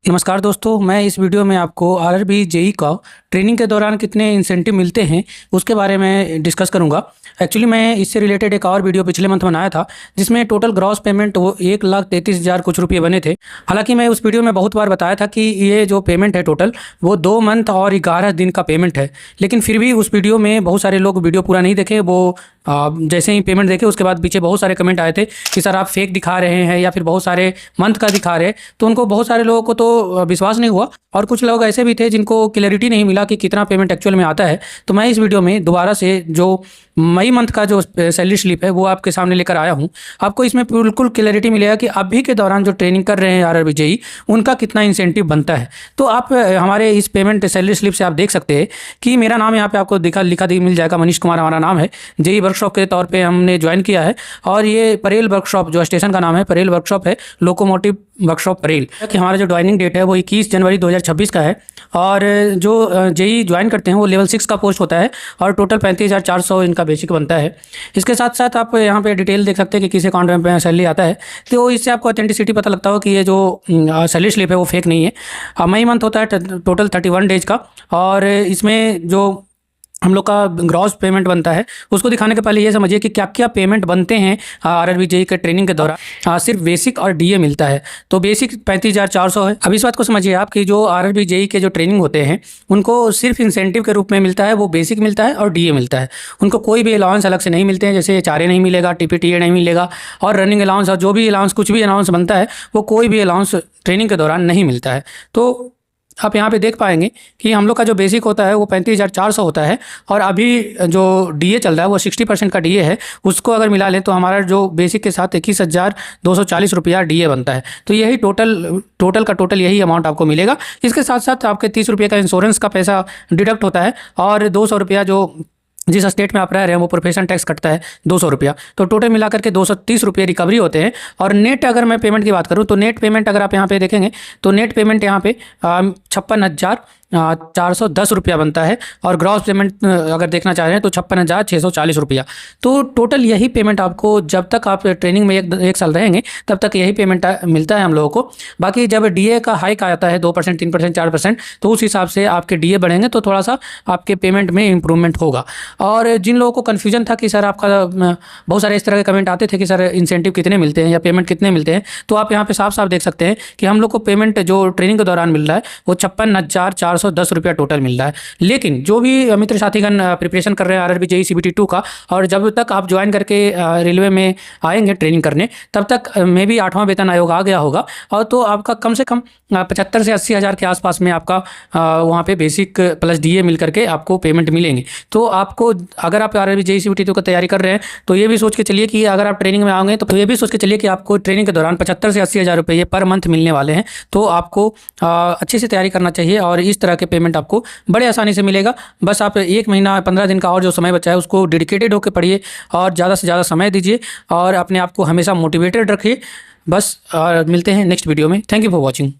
नमस्कार दोस्तों, मैं इस वीडियो में आपको आरआरबी जेई का ट्रेनिंग के दौरान कितने इंसेंटिव मिलते हैं उसके बारे में डिस्कस करूंगा। एक्चुअली मैं इससे रिलेटेड एक और वीडियो पिछले मंथ बनाया था जिसमें टोटल ग्रॉस पेमेंट वो 1,33,000 कुछ रुपये बने थे। हालांकि मैं उस वीडियो में बहुत बार बताया था कि ये जो पेमेंट है टोटल वो 2 मंथ और 11 दिन का पेमेंट है, लेकिन फिर भी उस वीडियो में बहुत सारे लोग वीडियो पूरा नहीं देखे। वो जैसे ही पेमेंट देखे उसके बाद पीछे बहुत सारे कमेंट आए थे कि सर आप फेक दिखा रहे हैं या फिर बहुत सारे मंथ का दिखा रहे हैं, तो उनको बहुत सारे लोगों को तो विश्वास नहीं हुआ और कुछ लोग ऐसे भी थे जिनको क्लैरिटी नहीं मिला कि कितना पेमेंट एक्चुअल में आता है। तो मैं इस वीडियो में दोबारा से जो मई मंथ का जो सैलरी स्लिप है वो आपके सामने लेकर आया हूँ। आपको इसमें बिल्कुल क्लैरिटी मिलेगा कि अभी के दौरान जो ट्रेनिंग कर रहे हैं आरआरबी जेई उनका कितना इंसेंटिव बनता है। तो आप हमारे इस पेमेंट सैलरी स्लिप से आप देख सकते हैं कि मेरा नाम यहाँ पे आपको लिखा मिल जाएगा। मनीष कुमार हमारा नाम है। जेई वर्कशॉप के तौर पे हमने ज्वाइन किया है और ये परेल वर्कशॉप जो स्टेशन का नाम है परेल वर्कशॉप है, लोकोमोटिव वर्कशॉप परेल। कि हमारा जो ज्वाइनिंग डेट है वो 21 जनवरी 2026 का है और जो जेई ज्वाइन करते हैं वो लेवल 6 का पोस्ट होता है और टोटल 35,400 इनका बेसिक बनता है। इसके साथ साथ आप यहाँ पे डिटेल देख सकते हैं कि किस अकाउंट में सैलरी आता है, तो इससे आपको ऑथेंटिसिटी पता लगता हो कि ये जो सैलरी स्लिप है वो फेक नहीं है। मई मंथ होता है टोटल 31 डेज का और इसमें जो हम लोग का ग्रॉस पेमेंट बनता है उसको दिखाने के पहले ये समझिए कि क्या क्या पेमेंट बनते हैं आरआरबी जेई के ट्रेनिंग के दौरान। सिर्फ बेसिक और डीए मिलता है, तो बेसिक 35,400 है। अब इस बात को समझिए आप कि जो आरआरबी जेई के जो ट्रेनिंग होते हैं उनको सिर्फ इंसेंटिव के रूप में मिलता है, वो बेसिक मिलता है और डीए मिलता है। उनको कोई भी अलाउंस अलग से नहीं मिलते हैं, जैसे चारे नहीं मिलेगा, टीपीटीए नहीं मिलेगा और रनिंग अलाउंस और जो भी अलाउंस कुछ भी अलाउंस बनता है वो कोई भी अलाउंस ट्रेनिंग के दौरान नहीं मिलता है। तो आप यहाँ पे देख पाएंगे कि हम लोग का जो बेसिक होता है वो 35,400 होता है और अभी जो डीए चल रहा है वो 60% का डीए है। उसको अगर मिला लें तो हमारा जो बेसिक के साथ 21,240 रुपया डीए बनता है। तो यही टोटल का टोटल यही अमाउंट आपको मिलेगा। इसके साथ साथ आपके 30 रुपये का इंश्योरेंस का पैसा डिडक्ट होता है और 200 रुपया जो जिस स्टेट में आप रह रहे हैं वो प्रोफेशन टैक्स कटता है 200 रुपया। तो टोटल मिलाकर के 230 रुपये रिकवरी होते हैं। और नेट अगर मैं पेमेंट की बात करूं तो नेट पेमेंट अगर आप यहाँ पे देखेंगे तो नेट पेमेंट यहाँ पे 56,410 रुपया बनता है और ग्रॉस पेमेंट अगर देखना चाह रहे हैं तो 56,640 रुपया। तो टोटल यही पेमेंट आपको जब तक आप ट्रेनिंग में एक साल रहेंगे तब तक यही पेमेंट मिलता है हम लोगों को। बाकी जब डीए का हाइक आता है 2%, 3%, 4%, तो उस हिसाब से आपके डीए बढ़ेंगे तो थोड़ा सा आपके पेमेंट में इंप्रूवमेंट होगा। और जिन लोगों को कन्फ्यूजन था कि सर आपका बहुत सारे इस तरह के कमेंट आते थे कि सर इंसेंटिव कितने मिलते हैं या पेमेंट कितने मिलते हैं, तो आप यहाँ पे साफ साफ देख सकते हैं कि हम लोग को पेमेंट जो ट्रेनिंग के दौरान मिल रहा है वो 56,410 रुपया टोटल मिल रहा है। लेकिन जो भी मित्र साथीगण प्रिपरेशन कर रहे हैं आरआरबी जेई CBT 2 का, और जब तक आप ज्वाइन करके रेलवे में आएंगे ट्रेनिंग करने तब तक मे भी 8वां वेतन आयोग आ गया होगा और तो आपका कम से कम 75 से 80 हज़ार के आसपास में आपका वहाँ पे बेसिक प्लस डीए मिल करके आपको पेमेंट मिलेंगे। तो आपको अगर आप आरआरबी जेई CBT 2 का तैयारी कर रहे हैं तो ये भी सोच के चलिए कि अगर आप ट्रेनिंग में आओगे तो ये भी सोच के चलिए कि आपको ट्रेनिंग के दौरान 75 से 80 हज़ार रुपये पर मंथ मिलने वाले हैं। तो आपको अच्छे से तैयारी करना चाहिए और इस तरह के पेमेंट आपको बड़े आसानी से मिलेगा। बस आप 1 महीना 15 दिन का और जो समय बचा है उसको डेडिकेटेड होकर पढ़िए और ज़्यादा से ज़्यादा समय दीजिए और अपने आप को हमेशा मोटिवेटेड रखिए। बस मिलते हैं नेक्स्ट वीडियो में। Thank you for watching.